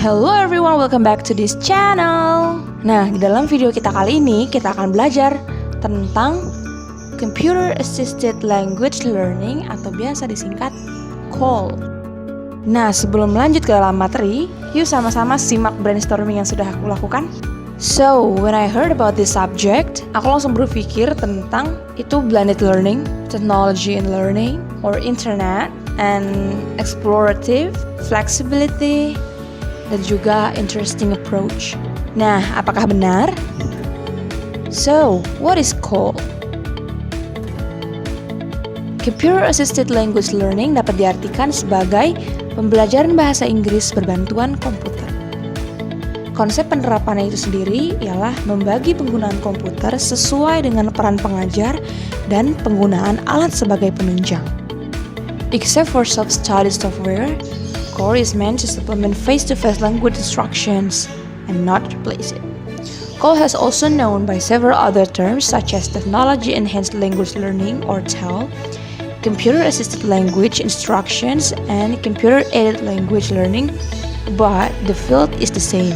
Hello everyone, welcome back to this channel. Nah, di dalam video kita kali ini kita akan belajar tentang Computer Assisted Language Learning atau biasa disingkat CALL. Nah, sebelum lanjut ke dalam materi, yuk sama-sama simak brainstorming yang sudah aku lakukan. So, when I heard about this subject, aku langsung berpikir tentang itu blended learning, technology in learning, or internet, and explorative, flexibility, dan juga interesting approach. Nah, apakah benar? So, what is CALL? Computer Assisted Language Learning dapat diartikan sebagai pembelajaran bahasa Inggris berbantuan komputer. Konsep penerapannya itu sendiri ialah membagi penggunaan komputer sesuai dengan peran pengajar dan penggunaan alat sebagai penunjang. Except for self-study software, CALL is meant to supplement face-to-face language instructions and not replace it. CALL has also known by several other terms such as Technology-Enhanced Language Learning or TEL, Computer-Assisted Language Instructions, and Computer-Aided Language Learning, but the field is the same.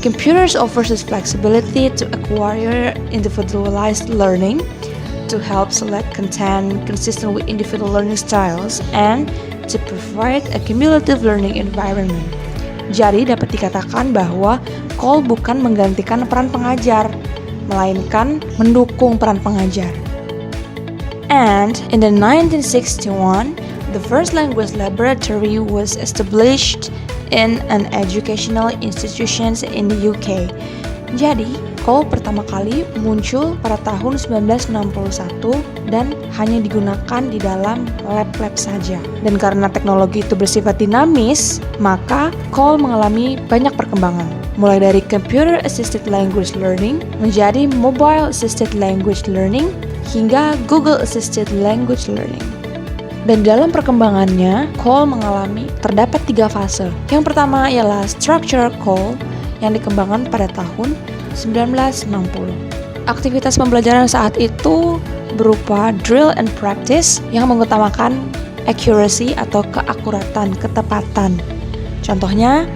Computers offers us flexibility to acquire individualized learning, to help select content consistent with individual learning styles, and to provide a cumulative learning environment. Jadi dapat dikatakan bahwa CALL bukan menggantikan peran pengajar, melainkan mendukung peran pengajar. And in the 1961, the first language laboratory was established in an educational institutions in the UK. Jadi, CALL pertama kali muncul pada tahun 1961 dan hanya digunakan di dalam lab-lab saja. Dan karena teknologi itu bersifat dinamis, maka CALL mengalami banyak perkembangan. Mulai dari Computer Assisted Language Learning menjadi Mobile Assisted Language Learning hingga Google Assisted Language Learning. Dan dalam perkembangannya, CALL mengalami terdapat 3 fase. Yang pertama ialah Structured CALL yang dikembangkan pada tahun 1960. Aktivitas pembelajaran saat itu berupa drill and practice yang mengutamakan accuracy atau keakuratan, ketepatan. Contohnya,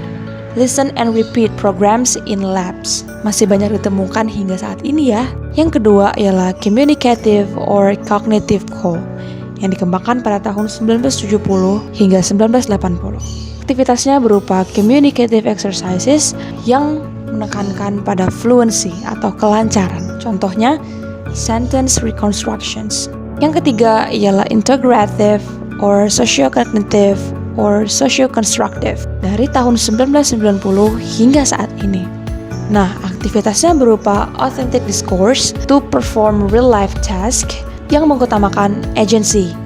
listen and repeat programs in labs. Masih banyak ditemukan hingga saat ini ya. Yang kedua ialah Communicative or Cognitive CALL yang dikembangkan pada tahun 1970 hingga 1980. Aktivitasnya berupa communicative exercises yang menekankan pada fluency atau kelancaran. Contohnya, sentence reconstructions. Yang ketiga ialah integrative or socio-cognitive or socio-constructive dari tahun 1990 hingga saat ini. Nah, aktivitasnya berupa authentic discourse to perform real-life task yang mengutamakan agency.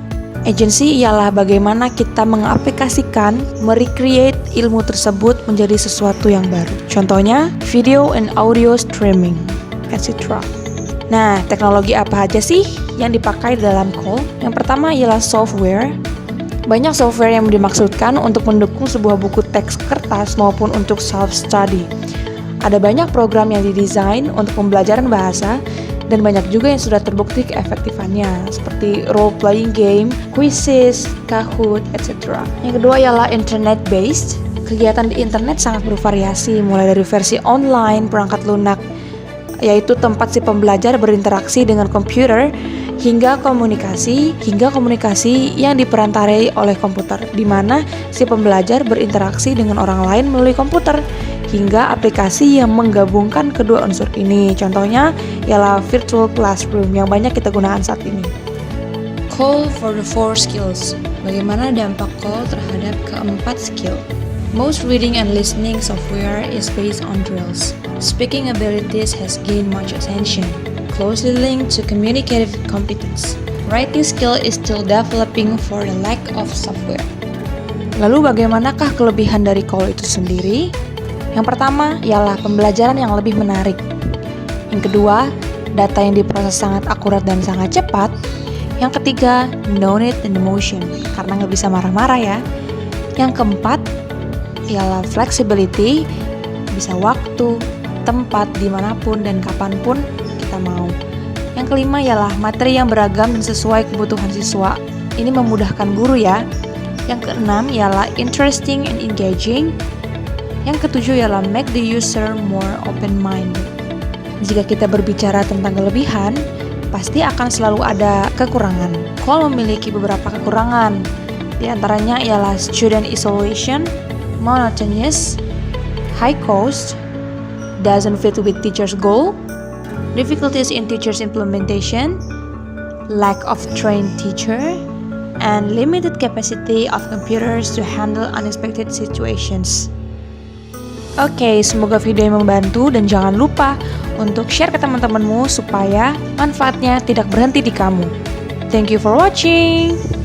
Agency ialah bagaimana kita mengaplikasikan, merecreate ilmu tersebut menjadi sesuatu yang baru. Contohnya, video and audio streaming, etc. Nah, teknologi apa aja sih yang dipakai dalam CALL? Yang pertama ialah software. Banyak software yang dimaksudkan untuk mendukung sebuah buku teks kertas maupun untuk self-study. Ada banyak program yang didesain untuk pembelajaran bahasa, dan banyak juga yang sudah terbukti keefektifannya, seperti role-playing game, quizzes, Kahoot, etc. Yang kedua ialah internet-based. Kegiatan di internet sangat bervariasi, mulai dari versi online, perangkat lunak, yaitu tempat si pembelajar berinteraksi dengan komputer, hingga komunikasi yang diperantarai oleh komputer, di mana si pembelajar berinteraksi dengan orang lain melalui komputer, hingga aplikasi yang menggabungkan kedua unsur ini. Contohnya ialah virtual classroom yang banyak kita gunakan saat ini. CALL for the 4 skills. Bagaimana dampak CALL terhadap keempat skill? Most reading and listening software is based on drills. Speaking abilities has gained much attention, closely linked to communicative competence. Writing skill is still developing for the lack of software. Lalu bagaimanakah kelebihan dari CALL itu sendiri? Yang pertama ialah pembelajaran yang lebih menarik. Yang kedua, data yang diproses sangat akurat dan sangat cepat. Yang ketiga, no need and emotion, karena nggak bisa marah-marah ya. Yang keempat ialah flexibility, bisa waktu, tempat, dimanapun dan kapanpun kita mau. Yang kelima ialah materi yang beragam dan sesuai kebutuhan siswa. Ini memudahkan guru ya. Yang keenam ialah interesting and engaging. Yang ketujuh ialah make the user more open-minded. Jika kita berbicara tentang kelebihan, pasti akan selalu ada kekurangan. Cole memiliki beberapa kekurangan. Di antaranya ialah student isolation, monotonous, high cost, doesn't fit with teacher's goal, difficulties in teacher's implementation, lack of trained teacher, and limited capacity of computers to handle unexpected situations. Oke, semoga video yang membantu dan jangan lupa untuk share ke teman-temanmu supaya manfaatnya tidak berhenti di kamu. Thank you for watching.